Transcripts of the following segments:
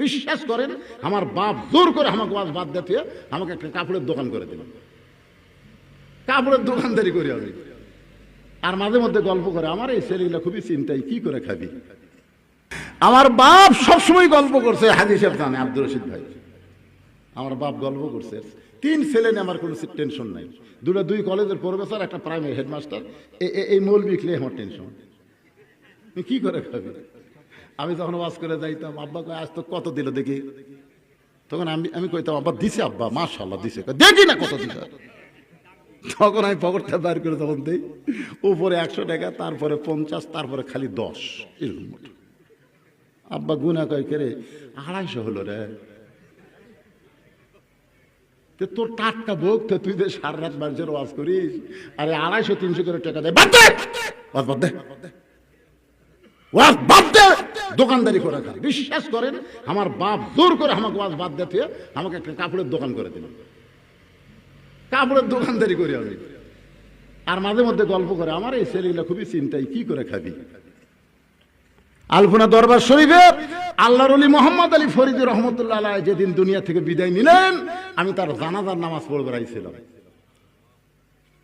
বিশ্বাস করেন, আমার বাপ জোর করে আমাকে ওয়াজ বাদ দিতে আমাকে একটা কাপড়ের দোকান করে দিল। কাপড়ের দোকানদারি করি আমি। আর মাঝে মধ্যে গল্প করে, আমার এই ছেলেগুলা খুবই চিন্তায়, কি করে খাবি। আমার বাপ সবসময় গল্প করছে, হাজি সাহেব জানে, আব্দুর রশিদ ভাই, আমার বাপ গল্প করছে, 3 ছেলে নিয়ে আমার কোনো টেনশন নাই। 2 কলেজের প্রফেসর, একটা প্রাইমারি হেডমাস্টার, এই মৌলবি খেলে আমার টেনশন, কি করে খাবি। আমি যখন ওয়াজ করে যাইতাম, আব্বা কয় আজ তো কত দিল দেখি, তখন আমি কইতাম আব্বা দিছে, আব্বা মাশাআল্লাহ দিছে, দেখি না কত দিছে। তখন আমি পকেটটা বাইর করে তখন দিই, উপরে 100 টাকা, তারপরে 50, তারপরে খালি 10, এরকম। আব্বা গুনা কয় করে 250 হলো রে। তোর টাটকা বোক তো, তুই যে সারা রাত মানুষের ওয়াজ করিস, আরে 250-300 করে টাকা দেয়, বাদ দে ওয়াজ বাদ দে, ওয়াজ বাদ দে, দোকানদারি করে খা। বিশ্বাস করেন, আমার বাপ জোর করে আমাকে ওয়াজ বাদ দিতে আমাকে একটা কাপড়ের দোকান করে দিল। কাপড়ের দোকানদারি করি আমি। আর মাঝে মধ্যে গল্প করে, আমার এই ছেলেগুলা খুবই চিন্তায়, কি করে খাবি। আলপনা দরবার শরীফে আল্লাহর ওলি মোহাম্মদ আলী ফরিদি রহমতুল্লাহ আলাইহি যেদিন দুনিয়া থেকে বিদায় নিলেন, আমি তার জানাজার নামাজ পড়বে আইছিলাম।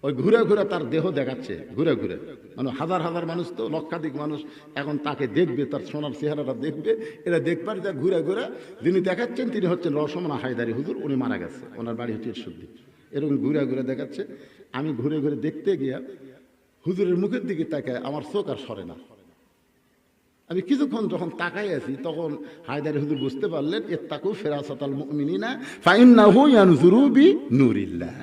ওই ঘুরে ঘুরে তার দেহ দেখাচ্ছে, ঘুরে ঘুরে, মানে হাজার হাজার মানুষ, তো লক্ষাধিক মানুষ এখন তাকে দেখবে, তার সোনার চেহারাটা দেখবে, এরা দেখবার যা ঘুরে ঘুরে যিনি দেখাচ্ছেন তিনি হচ্ছেন রসমনা হায়দারি হুজুর, উনি মারা গেছে, ওনার বাড়ি হচ্ছে ইরশুদ্দিন। এরকম ঘুরে ঘুরে দেখাচ্ছে। আমি ঘুরে ঘুরে দেখতে গিয়া হুজুরের মুখের দিকে তাকায়, আমার চোখ আর সরে না। আমি কিছুক্ষণ যখন তাকাই আছি, তখন হায়দারি হুজুর বুঝতে পারলেন, ইত্তাকু ফিরাসাতাল মুমিনিনা ফাইন্নাহু ইয়ানজুরু বিনূরিল্লাহ।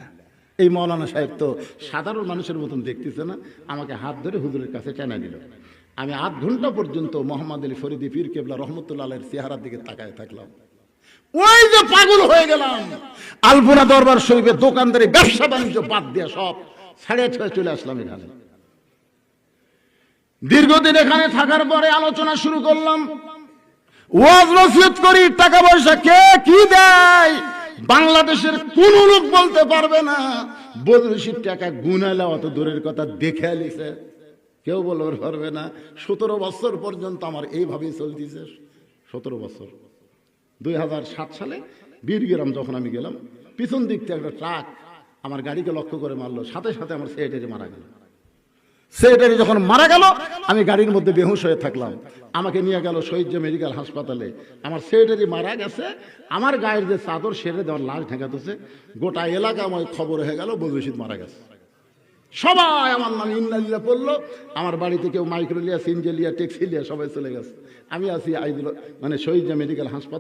এই মৌলানা সাহেব তো সাধারণ মানুষের মতন দেখতেছে না, আমাকে হাত ধরে হুজুরের কাছে টেনে দিল। আমি 8 ঘন্টা পর্যন্ত মোহাম্মদ আলী ফরিদি পীর কেবলা রহমতুল্লাহ আলাইহির চেহারার দিকে তাকায় থাকলাম। ওই যে পাগল হয়ে গেলাম। আলপনা দরবার শরীফে দোকানদারি, ব্যবসা বাণিজ্য বাদ দিয়ে সব ছেড়ে চলে আসলাম এখানে। দীর্ঘদিন এখানে থাকার পরে আলোচনা শুরু করলাম, ওয়াজ নসিহত করি, টাকা পয়সা কে কি দেয় বাংলাদেশের কোন লোক বলতে পারবে না। বদরশির টাকা গুনালে অত দূরের কথা, দেখে আলিছে, কেউ বলতে পারবে না। 17 বছর পর্যন্ত আমার এইভাবেই চলতেছে। 17 বছর। 2007 সালে বীরগ্রাম যখন আমি গেলাম, পিছন দিক থেকে একটা ট্রাক আমার গাড়িকে লক্ষ্য করে মারলো, সাথে সাথে আমার সেক্রেটারি মারা গেল। সেক্রেটারি যখন মারা গেল, আমি গাড়ির মধ্যে বেহুশ হয়ে থাকলাম। আমাকে নিয়ে গেল শহীদ মেডিকেল হাসপাতালে। আমার সেক্রেটারি মারা গেছে, আমার গায়ের যে চাদর সেরে দেওয়ার লাশ ঠেকাতেছে, গোটা এলাকা আমার খবর হয়ে গেল বদরশিদ মারা গেছে। সবাই আমার নাম ইন্নালিল্লাহ পড়লো। আমার বাড়িতে কেউ মাইক্রোলিয়া, সিনজেলিয়া, টেক্সিলিয়া সবাই চলে গেছে। আমি আছি মানে শহীদ মেডিকেল হাসপাতাল।